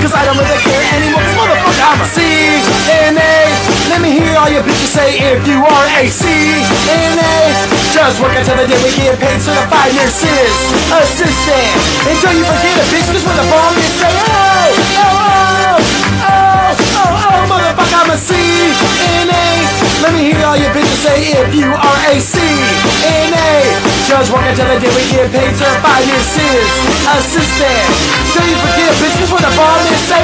cause I don't really care anymore, cause motherfucker, I'm a CNA. Let me hear all you bitches say if you are a CNA. Just work until the day we get paid, certified nurses, assistant. Until you forget a bitch, cause when the bomb is say, motherfucker, I'm a CNA. Let me hear all you bitches say if you are a CNA. Just work until the day we get paid, certified nurses, assistant. Until you forget a bitch, cause when the bomb is say,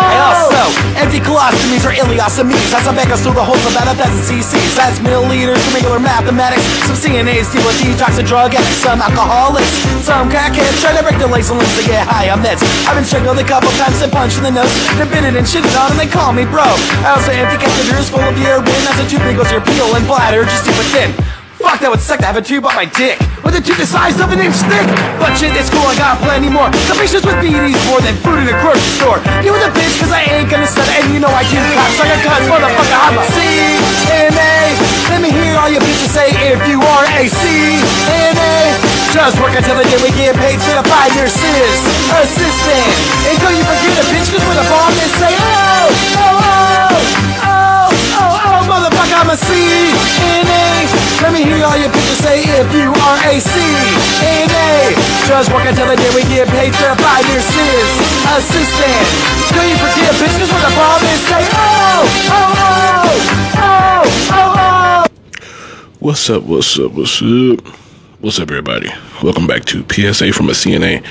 And also, empty colostomies or ileostomies. As I back us through the holes of about 1,000 cc's. That's milliliters, some regular mathematics. Some CNAs deal with detox and drug addicts. Some alcoholics, some crackheads trying to break their legs and limbs to get high on meds. I've been strangled a couple times and punched in the nose. They're bitten and shitted on and they call me bro. I also empty catheters full of urine. As a tube goes your peel and bladder just stupid thin. Fuck, that would suck to have a tube up my dick with a tube the size of an inch thick. But shit, it's cool, I got plenty more. Some patients with BD's more than food in a grocery store. You with a bitch, cause I ain't gonna stutter. And you know I do cocksucker, cause motherfucker, I'm a CNA. Let me hear all you bitches say if you are a CNA. Just work until the day we get paid, certified nurses, assistant. Until you forget a bitch, cause when the bomb is say, motherfucker, I'm a CNA. Let me hear all you bitches say if you are a CNA. Just work until the day we get paid, certified nurses, assistant. Till you forget a bitch, cause when the bomb is say, What's up, everybody? Welcome back to PSA from a CNA.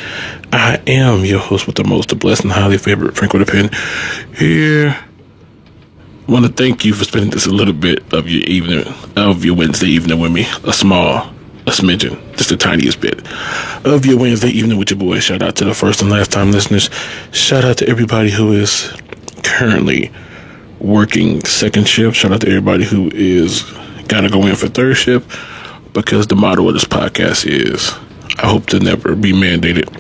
I am your host with the most, the blessed and highly favored Frank with a pen here. I want to thank you for spending this a little bit of your evening, of your Wednesday evening with me. A smidgen, just the tiniest bit of your Wednesday evening with your boy. Shout out to the first and last time listeners. Shout out to everybody who is currently working second shift. Shout out to everybody who is gonna go in for third shift, because the motto of this podcast is, I hope to never be mandated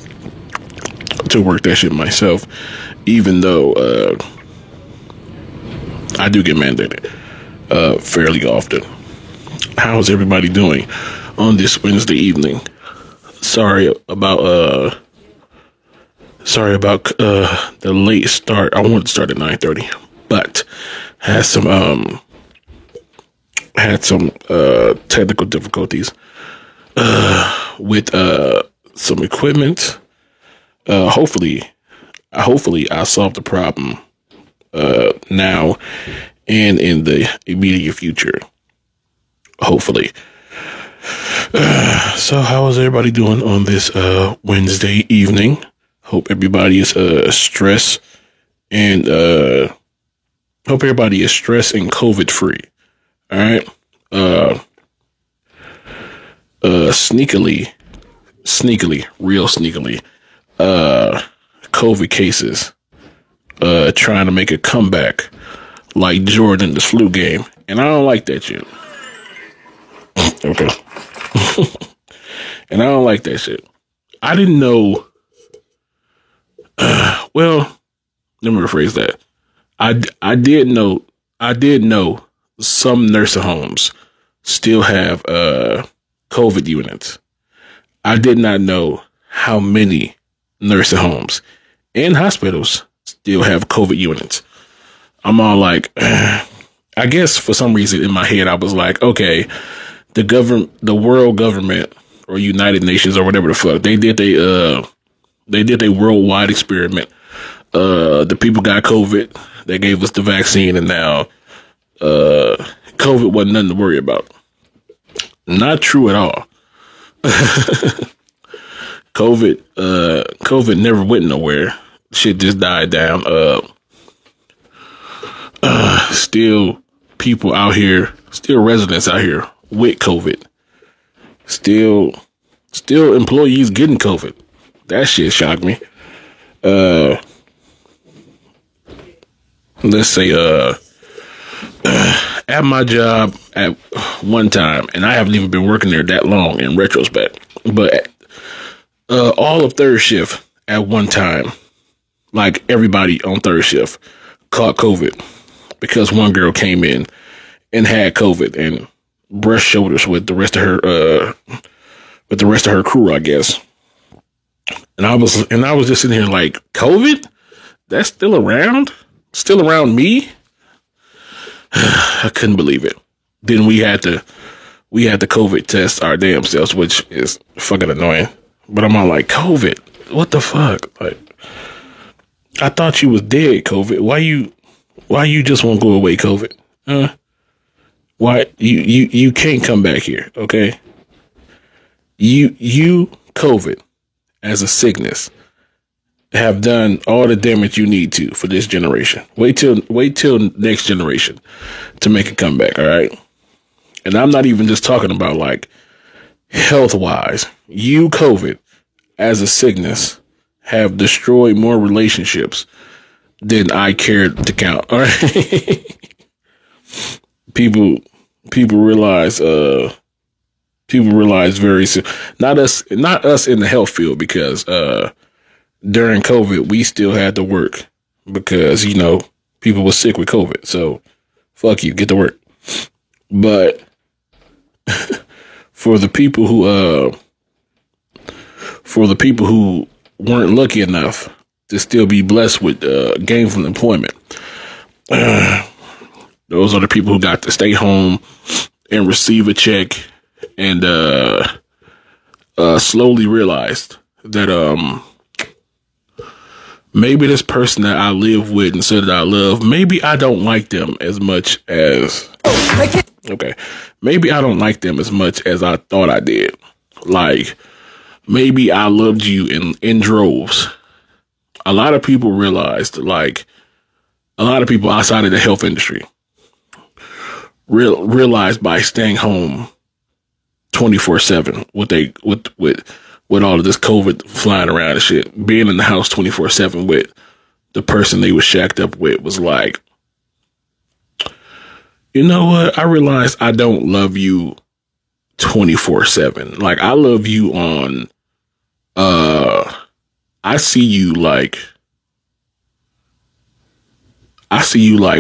to work that shit myself, even though I do get mandated fairly often. How's everybody doing on this Wednesday evening? Sorry about the late start. I wanted to start at 9:30, but had some technical difficulties with some equipment. Hopefully I solved the problem now and in the immediate future, hopefully. So how is everybody doing on this Wednesday evening? Hope everybody is stressed and COVID free. All right. Real sneakily, COVID cases trying to make a comeback like Jordan in the flu game, and I don't like that shit. Okay. And I don't like that shit. I didn't know. Well, let me rephrase that. I did know some nursing homes still have COVID units. I did not know how many nursing homes and hospitals still have COVID units. I'm all like, I guess for some reason in my head I was like, okay, the world government or United Nations or whatever the fuck, they did a worldwide experiment. The people got COVID, they gave us the vaccine, and now COVID wasn't nothing to worry about. Not true at all. COVID never went nowhere. Shit just died down. Still people out here, still residents out here with COVID. Still employees getting COVID. That shit shocked me. Let's say, at my job at one time, and I haven't even been working there that long in retrospect, but all of third shift at one time, like everybody on third shift caught COVID because one girl came in and had COVID and brushed shoulders with the rest of her crew, I guess. And I was just sitting here like, COVID? That's still around? Still around me? I couldn't believe it. Then we had to COVID test our damn selves, which is fucking annoying. But I'm all like, COVID? What the fuck? Like, I thought you was dead, COVID. Why you just won't go away, COVID? Why you can't come back here, okay? You COVID as a sickness have done all the damage you need to for this generation. Wait till next generation to make a comeback, all right? And I'm not even just talking about like health-wise. You COVID as a sickness have destroyed more relationships than I cared to count. All right. People realize very soon. Not us in the health field, because during COVID we still had to work because, you know, people were sick with COVID. So fuck you, get to work. But for the people who weren't lucky enough to still be blessed with gainful employment, those are the people who got to stay home and receive a check and slowly realized that maybe this person that I live with and said that I love, maybe I don't like them as much as maybe I don't like them as much as I thought I did. Like, maybe I loved you in droves. A lot of people realized, like, a lot of people outside of the health industry realized by staying home 24/7 with all of this COVID flying around and shit, being in the house 24/7 with the person they was shacked up with was like, you know what? I realized I don't love you 24/7. Like, I love you on, I see you like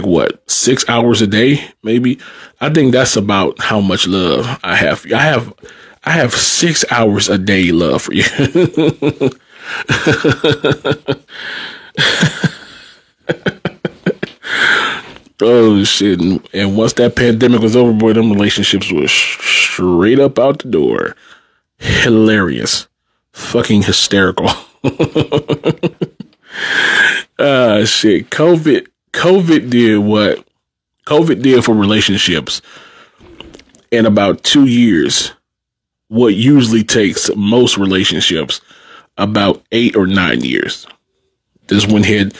what, 6 hours a day, maybe. I think that's about how much love I have. I have 6 hours a day love for you. Oh shit. And once that pandemic was over, boy, them relationships were straight up out the door. Hilarious. Fucking hysterical. Shit. COVID did what COVID did for relationships in about 2 years. What usually takes most relationships about 8 or 9 years. This went ahead,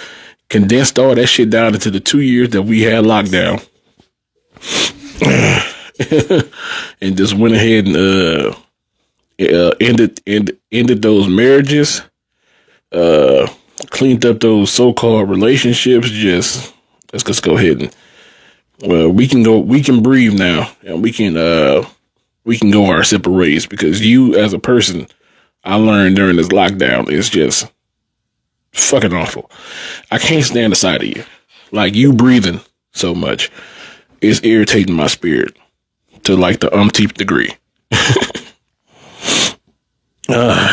condensed all that shit down into the 2 years that we had lockdown. And just went ahead and ended those marriages, cleaned up those so-called relationships. Let's just go ahead and we can breathe now, and we can go our separate ways, because you as a person, I learned during this lockdown, is just fucking awful. I can't stand the sight of you. Like, you breathing so much is irritating my spirit to like the umpteenth degree.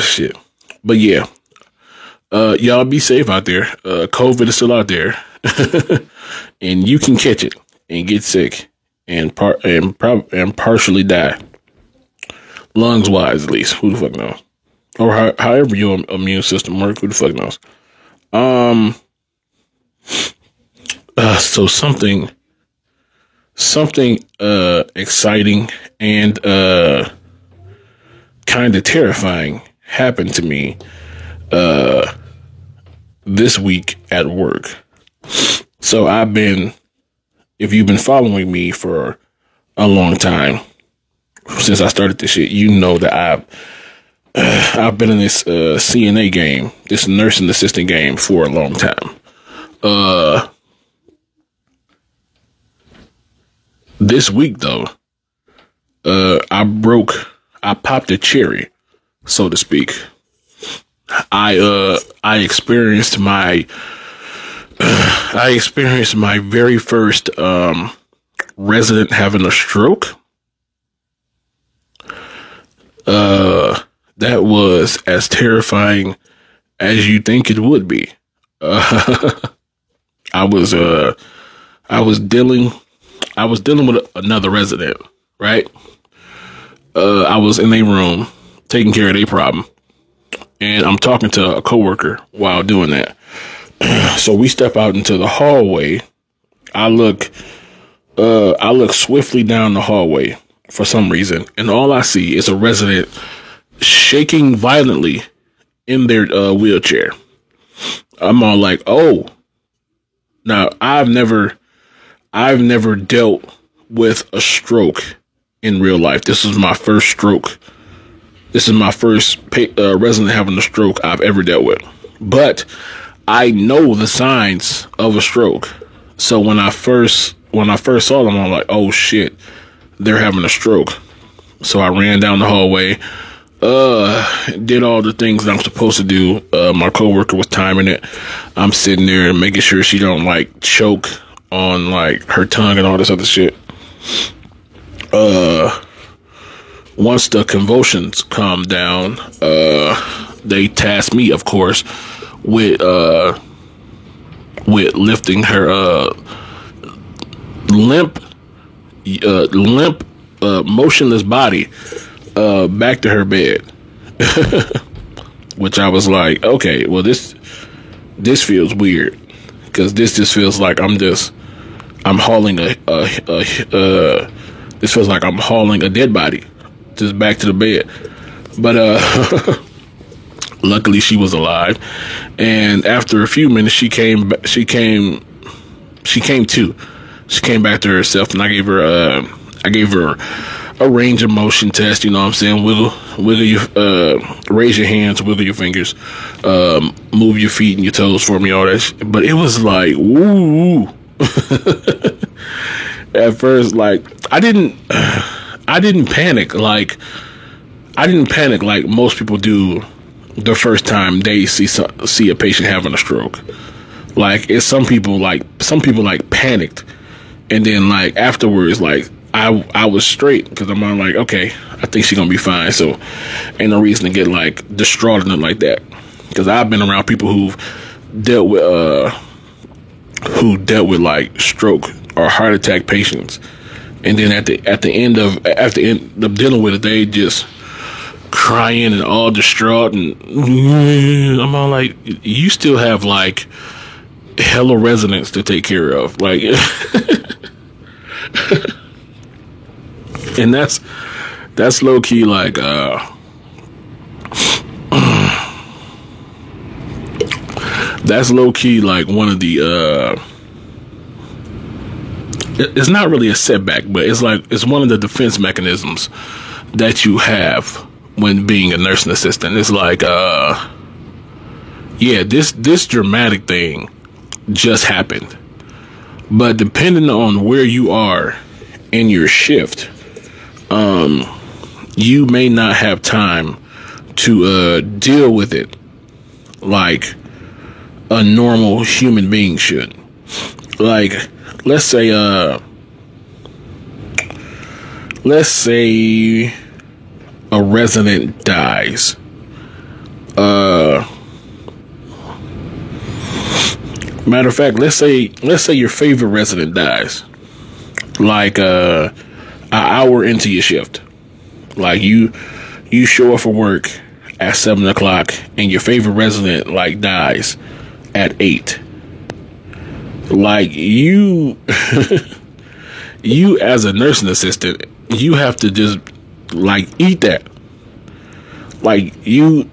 Shit. But yeah, y'all be safe out there. COVID is still out there, and you can catch it and get sick and partially die. Lungs wise, at least. Who the fuck knows? Or however your immune system works, who the fuck knows? So something exciting and kind of terrifying happened to me this week at work. So if you've been following me for a long time, since I started this shit, you know that I've been in this CNA game, this nursing assistant game, for a long time. This week though, I popped a cherry, so to speak. I experienced my very first resident having a stroke. that was as terrifying as you think it would be. I was dealing with another resident, right? I was in a room taking care of a problem, and I'm talking to a coworker while doing that. So we step out into the hallway. I look swiftly down the hallway for some reason, and all I see is a resident shaking violently in their wheelchair. I'm all like, oh. Now, I've never dealt with a stroke in real life. This is my first stroke. This is my first resident having a stroke I've ever dealt with. But I know the signs of a stroke. So when I first saw them, I'm like, oh shit, they're having a stroke. So I ran down the hallway, did all the things that I'm supposed to do. My coworker was timing it. I'm sitting there and making sure she don't like choke on like her tongue and all this other shit. Once the convulsions calmed down, they tasked me, of course, with lifting her limp, motionless body back to her bed. Which I was like, okay, well this feels weird, because this just feels like I'm hauling this feels like I'm hauling a dead body just back to the bed. But luckily she was alive, and after a few minutes she came to. She came back to herself, and I gave her a range of motion test. You know what I'm saying? Wiggle your, raise your hands, wiggle your fingers, move your feet and your toes for me, all that shit. But it was like, woo. At first, like, I didn't panic like most people do the first time they see a patient having a stroke. Like, it's some people panicked, and then like afterwards, like I was straight, because I'm like, okay, I think she's gonna be fine. So ain't no reason to get like distraught or nothing like that, because I've been around people who dealt with like stroke or heart attack patients, and then at the end of dealing with it, they just crying and all distraught, and I'm all like, you still have like hella residents to take care of, like. And that's low key like that's low key like one of the it's not really a setback, but it's one of the defense mechanisms that you have when being a nursing assistant. It's like yeah, this dramatic thing just happened, but depending on where you are in your shift, you may not have time to deal with it like a normal human being should. Like, let's say a resident dies. Matter of fact, let's say your favorite resident dies. Like an hour into your shift. Like you show up for work at 7 o'clock, and your favorite resident like dies at 8. Like you as a nursing assistant, you have to just like eat that. Like you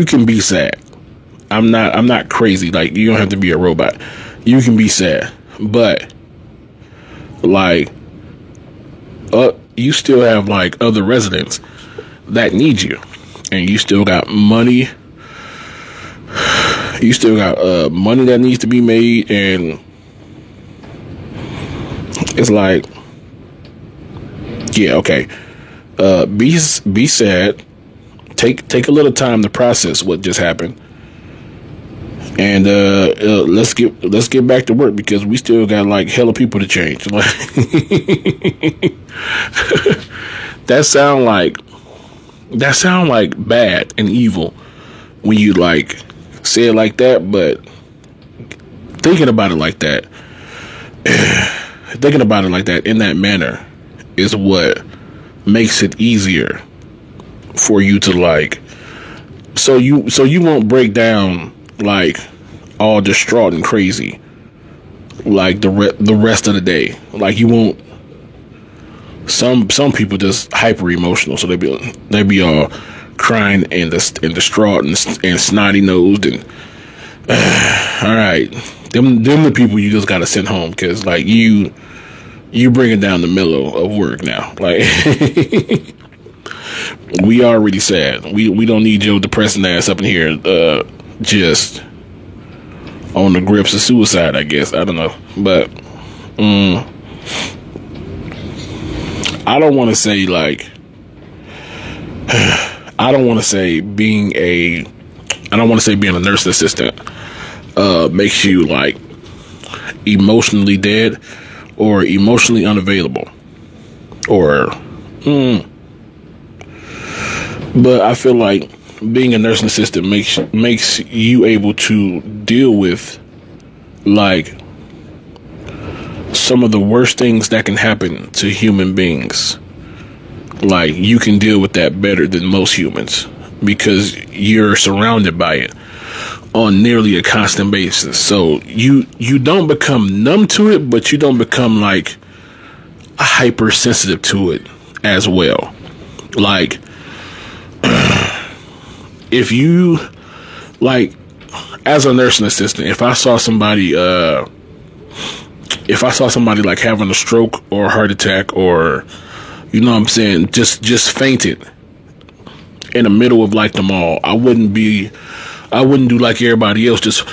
can be sad. I'm not crazy. Like, you don't have to be a robot. You can be sad, but like you still have like other residents that need you, and you still got money. You still got money that needs to be made, and it's like, yeah, okay. Be sad. Take a little time to process what just happened, and let's get back to work, because we still got like hella people to change. Like that sound like that sound like bad and evil when you like say it like that, but thinking about it like that, in that manner is what makes it easier for you to like, so you won't break down like all distraught and crazy like the rest of the day. Like you won't. Some people just hyper emotional, so they be all crying and distraught and snotty nosed and all right. Them the people you just gotta send home, because like you bringing down the mellow of work now. Like we already sad. We don't need your depressing ass up in here just on the grips of suicide, I guess. I don't know. But I don't want to say like I don't want to say being a nurse assistant makes you like emotionally dead or emotionally unavailable or but I feel like being a nursing assistant makes you able to deal with like some of the worst things that can happen to human beings. Like you can deal with that better than most humans because you're surrounded by it on nearly a constant basis. So you don't become numb to it, but you don't become like hypersensitive to it as well. Like if you like as a nursing assistant, if I saw somebody like having a stroke or a heart attack or you know what I'm saying, just fainted in the middle of like the mall, I wouldn't do like everybody else, just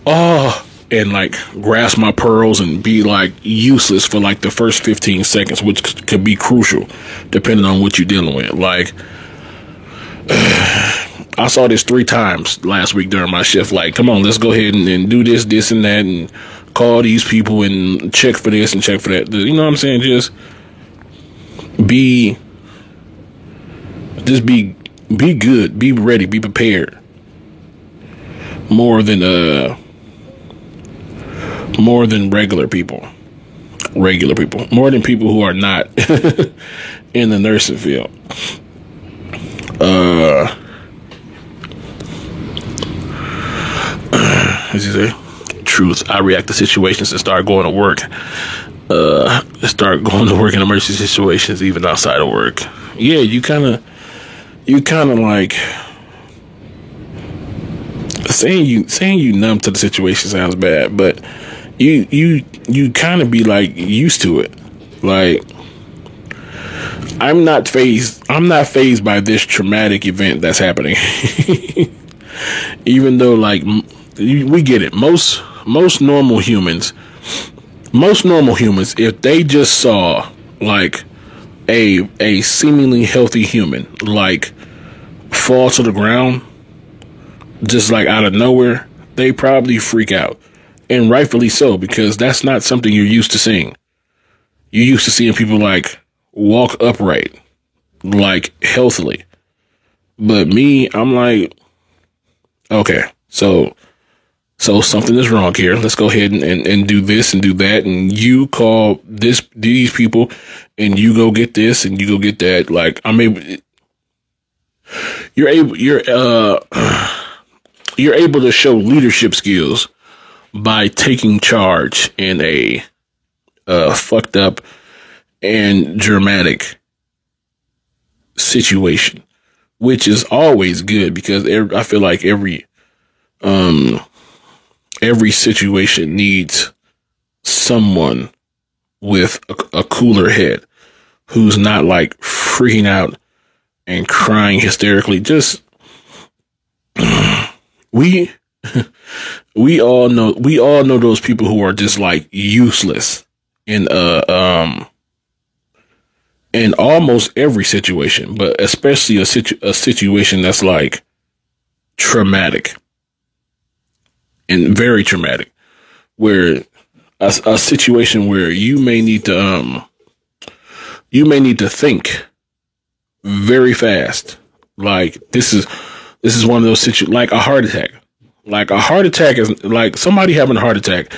and like grasp my pearls and be like useless for like the first 15 seconds, which could be crucial depending on what you're dealing with. Like I saw this 3 times last week during my shift. Like, come on, let's go ahead and do this and that and call these people and check for this and check for that. You know what I'm saying? Just be good, be ready, be prepared. More than regular people. More than people who are not in the nursing field. As you say, truth. I react to situations and start going to work. Start going to work in emergency situations, even outside of work. Yeah, you kind of like saying you numb to the situation sounds bad, but you kind of be like used to it. Like I'm not phased by this traumatic event that's happening. Even though like we get it. Most normal humans, if they just saw like a seemingly healthy human like fall to the ground just like out of nowhere, they probably freak out. And rightfully so, because that's not something you're used to seeing. You're used to seeing people like walk upright, like healthily. But me, I'm like, okay, so something is wrong here. Let's go ahead and do this and do that. And you call these people and you go get this and you go get that. Like you're able to show leadership skills by taking charge in a fucked up and dramatic situation, which is always good because I feel like every situation needs someone with a cooler head who's not like freaking out and crying hysterically. Just we all know those people who are just like useless in almost every situation, but especially a situation that's like traumatic and very traumatic, where a situation where you may need to think very fast. Like this is one of those situations, like a heart attack. Like a heart attack is like somebody having a heart attack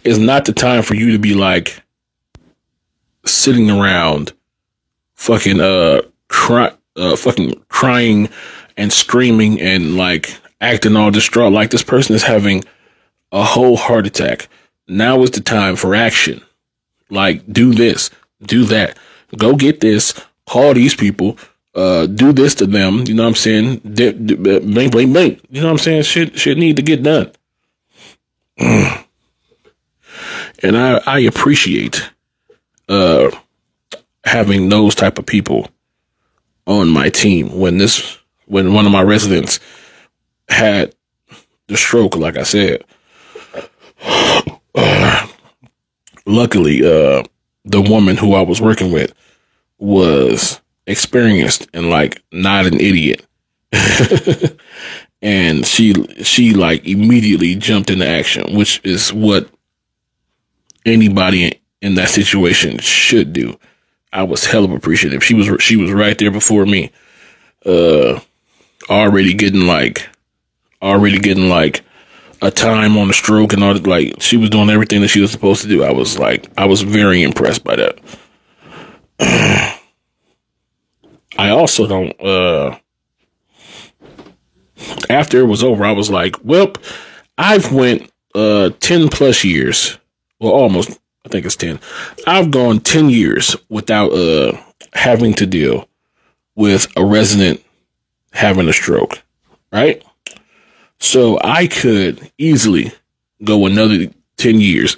is not the time for you to be like sitting around fucking fucking crying and screaming and like acting all distraught. Like this person is having a whole heart attack. Now is the time for action. Like do this, do that, go get this, call these people, do this to them. You know what I'm saying? Blank, blank, blank. You know what I'm saying? Shit need to get done. And I appreciate having those type of people on my team. When one of my residents had the stroke, like I said, luckily, the woman who I was working with was experienced and like not an idiot. And she like immediately jumped into action, which is what anybody in that situation should do. I was hell of appreciative. She was right there before me, already getting like a time on the stroke and all that. Like she was doing everything that she was supposed to do. I was very impressed by that. I also don't, after it was over, I was like, well, I've went 10 plus years, well, almost, I think it's 10. I've gone 10 years without having to deal with a resident having a stroke, right? So I could easily go another 10 years.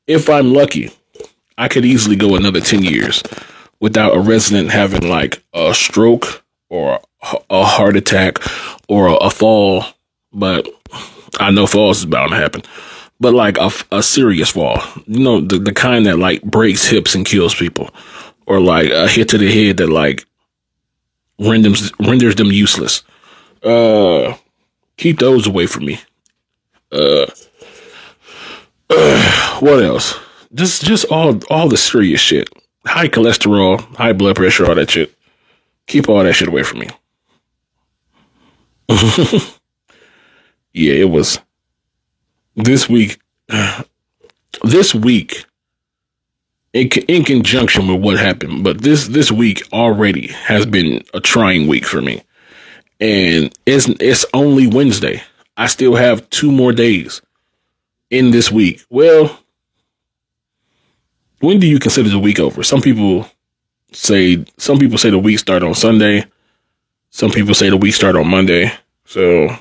If I'm lucky, I could easily go another 10 years without a resident having like a stroke or a heart attack or a fall. But I know falls is bound to happen. But like a serious fall, you know, the kind that like breaks hips and kills people, or like a hit to the head that like renders them useless. Keep those away from me. What else? Just all the serious shit. High cholesterol, high blood pressure, all that shit. Keep all that shit away from me. Yeah, it was this week, in conjunction with what happened, but this week already has been a trying week for me. And it's only Wednesday. I still have 2 more days in this week. Well, when do you consider the week over? Some people say the week start on Sunday. Some people say the week start on Monday. So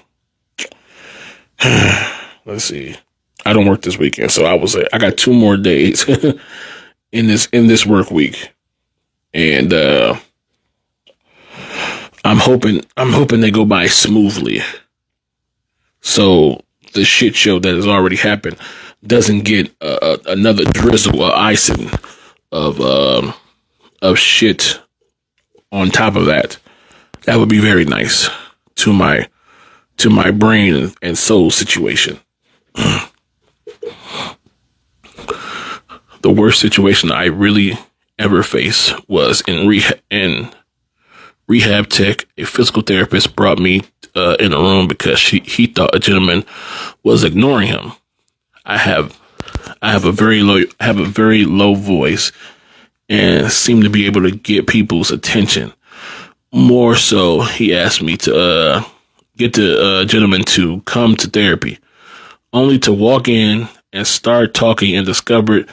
let's see. I don't work this weekend, so I will say I got 2 more days in this work week, and I'm hoping they go by smoothly, so the shit show that has already happened doesn't get another drizzle or icing of shit on top of that. That would be very nice to my brain and soul situation. The worst situation I really ever faced was in rehab tech. A physical therapist brought me in a room because he thought a gentleman was ignoring him. I have a very low voice and seem to be able to get people's attention. More so, he asked me to get the gentleman to come to therapy, only to walk in and start talking and discover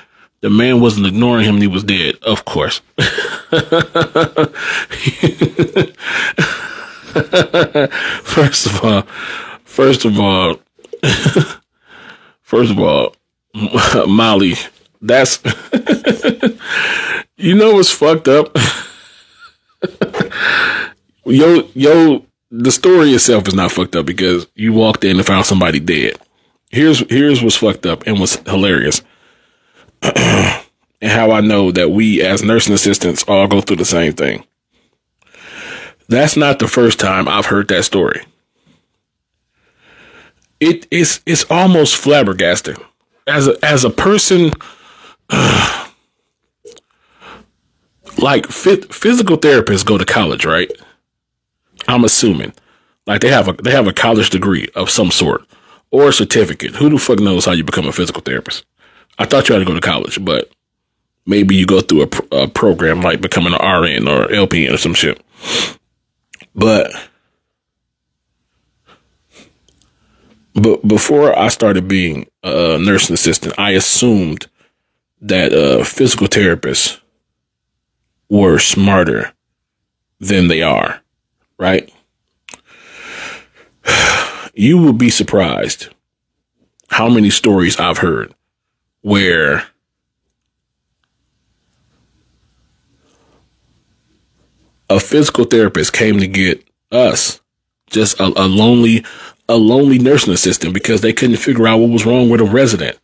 the man wasn't ignoring him and he was dead. Of course. First of all, Molly, that's, you know what's fucked up? The story itself is not fucked up because you walked in and found somebody dead. Here's what's fucked up and what's hilarious. And how I know that we as nursing assistants all go through the same thing. That's not the first time I've heard that story. It's almost flabbergasting. As a person, Like physical therapists go to college, right? I'm assuming, like they have a college degree of some sort or a certificate. Who the fuck knows how you become a physical therapist? I thought you had to go to college, but maybe you go through a program like becoming an RN or LPN or some shit. But before I started being a nursing assistant, I assumed that physical therapists were smarter than they are, right? You would be surprised how many stories I've heard where a physical therapist came to get us, just a lonely nursing assistant, because they couldn't figure out what was wrong with a resident.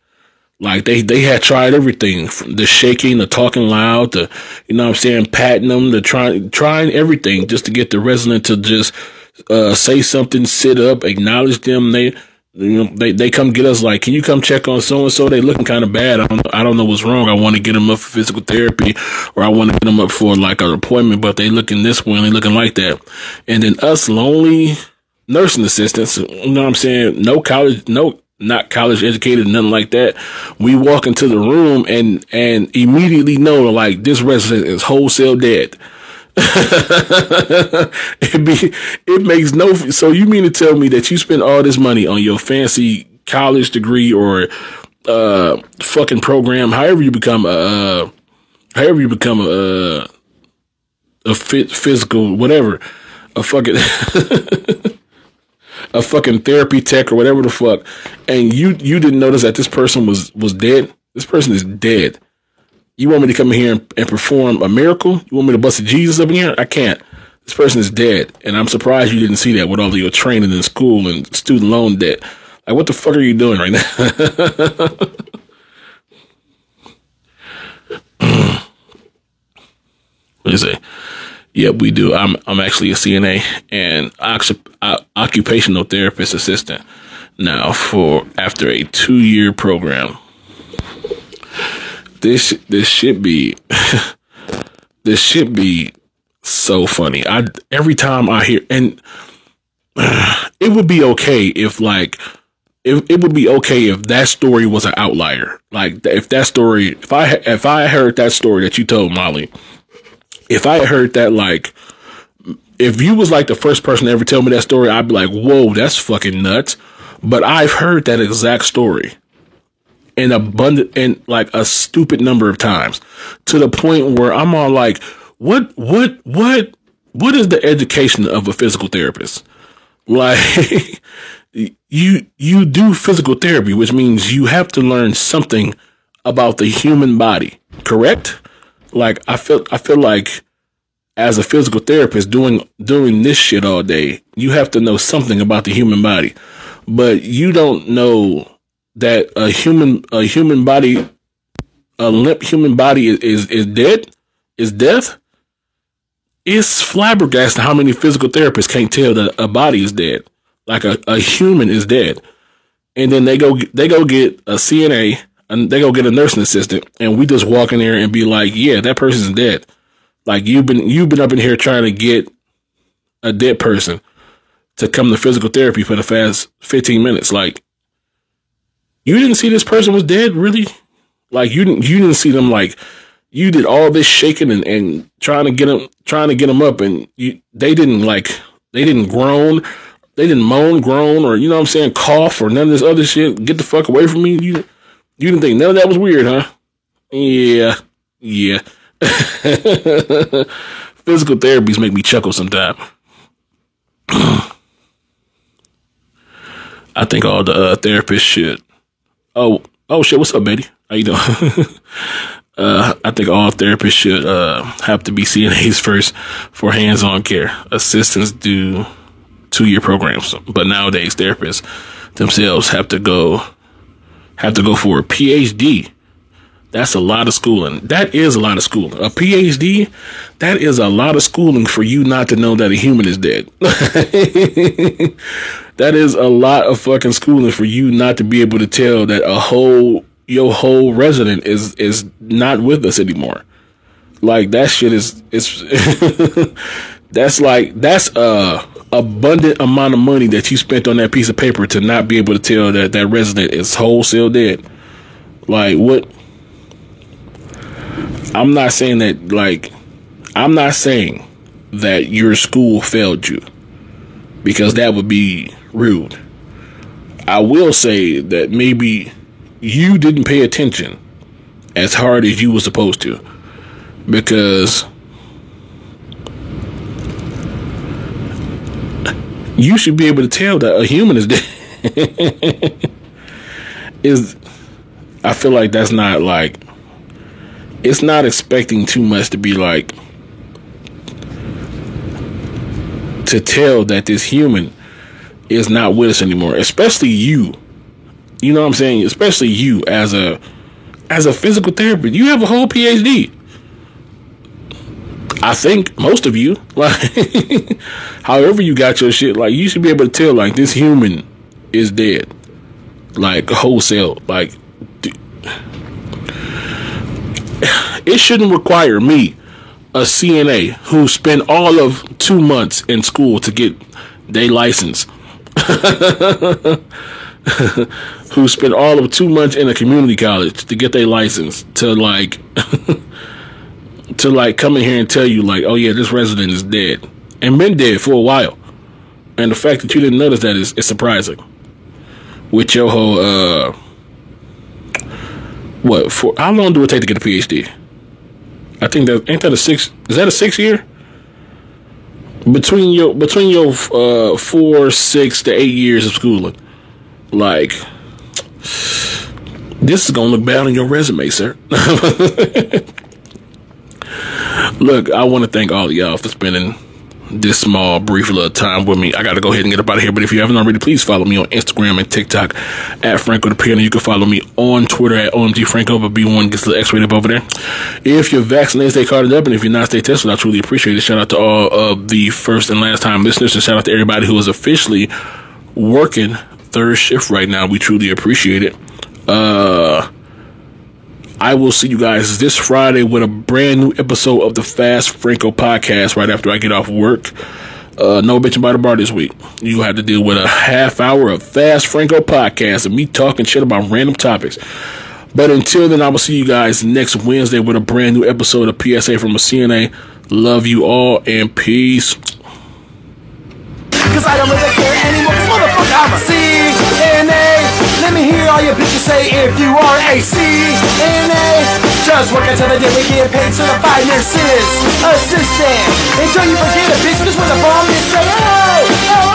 Like they had tried everything, from the shaking, the talking loud, the, you know what I'm saying, patting them, the trying everything just to get the resident to just say something, sit up, acknowledge them. They come get us like, can you come check on so and so? They looking kind of bad. I don't know what's wrong. I want to get them up for physical therapy, or I want to get them up for like an appointment, but they looking this way and they looking like that. And then us lonely nursing assistants, you know what I'm saying? Not college educated, nothing like that. We walk into the room and immediately know, like, this resident is wholesale dead. It makes no. So you mean to tell me that you spend all this money on your fancy college degree or fucking program, however you become a physical whatever, a fucking a fucking therapy tech or whatever the fuck, and you didn't notice that this person was dead? This person is dead. You want me to come in here and perform a miracle? You want me to bust a Jesus up in here? I can't. This person is dead, and I'm surprised you didn't see that with all of your training in school and student loan debt. Like, what the fuck are you doing right now? What is it? Yep, we do. I'm actually a CNA and occupational therapist assistant now after a 2-year program. This should be this should be so funny. Every time I hear, and it would be okay if it would be okay if that story was an outlier. Like, if I heard that story that you told, Molly, if I heard that, like, if you was like the first person to ever tell me that story, I'd be like, whoa, that's fucking nuts. But I've heard that exact story in like a stupid number of times, to the point where I'm all like, what is the education of a physical therapist? Like, you do physical therapy, which means you have to learn something about the human body, correct? Like, I feel like as a physical therapist doing this shit all day, you have to know something about the human body, but you don't know that a limp human body is dead, is death. It's flabbergasting how many physical therapists can't tell that a body is dead, like a human is dead, and then they go get a CNA. And they go get a nursing assistant, and we just walk in there and be like, yeah, that person's dead. Like, you've been up in here trying to get a dead person to come to physical therapy for the past 15 minutes. Like, you didn't see this person was dead, really? Like, you didn't see them, like, you did all this shaking and trying to get them up, and they didn't groan, they didn't moan, groan, or, you know what I'm saying, cough, or none of this other shit. Get the fuck away from me. You didn't think none of that was weird, huh? Yeah. Physical therapies make me chuckle sometimes. I think all the therapists should. Oh shit, what's up, Betty? How you doing? I think all therapists should have to be CNAs first for hands-on care. Assistants do 2-year programs, but nowadays therapists themselves have to go for a PhD. That's a lot of schooling. That is a lot of schooling. A PhD, that is a lot of schooling for you not to know that a human is dead. That is a lot of fucking schooling for you not to be able to tell that your whole resident is not with us anymore. Like that shit is that's a abundant amount of money that you spent on that piece of paper to not be able to tell that that resident is wholesale dead. Like what? I'm not saying that your school failed you, because that would be rude. I will say that maybe you didn't pay attention as hard as you were supposed to, because you should be able to tell that a human is dead. I feel like that's not like, it's not expecting too much to be like, to tell that this human is not with us anymore, especially you. You know what I'm saying? Especially you as a physical therapist. You have a whole PhD. I think most of you, like, however you got your shit, like, you should be able to tell, like, this human is dead. Like, wholesale. Like, it shouldn't require me, a CNA, who spent all of 2 months in school to get their license, who spent all of 2 months in a community college to get their license, to, like, to, like, come in here and tell you, like, oh, yeah, this resident is dead. And been dead for a while. And the fact that you didn't notice that is surprising. With your whole, how long do it take to get a PhD? I think that, ain't that is that a 6 year? Between your 4, 6 to 8 years of schooling. Like, this is gonna look bad on your resume, sir. Look, I want to thank all of y'all for spending this small, brief little time with me. I got to go ahead and get up out of here. But if you haven't already, please follow me on Instagram and TikTok at Franco the Piano. You can follow me on Twitter at OMG Franco, but B1 gets the X-rated over there. If you're vaccinated, stay carded up. And if you're not, stay tested. I truly appreciate it. Shout out to all of the first and last time listeners. And shout out to everybody who is officially working third shift right now. We truly appreciate it. I will see you guys this Friday with a brand new episode of the Fast Franco podcast right after I get off work. No bitching by the bar this week. You have to deal with a half hour of Fast Franco podcast and me talking shit about random topics. But until then, I will see you guys next Wednesday with a brand new episode of PSA from a CNA. Love you all and peace. Cause I don't really care anymore, cause motherfucker, I'm a CNA. Let me hear all you bitches say if you are a CNA. Just work until the day we get paid, certified nurses, assistant. Until you forget a bitch, just when the bomb is say, oh, oh.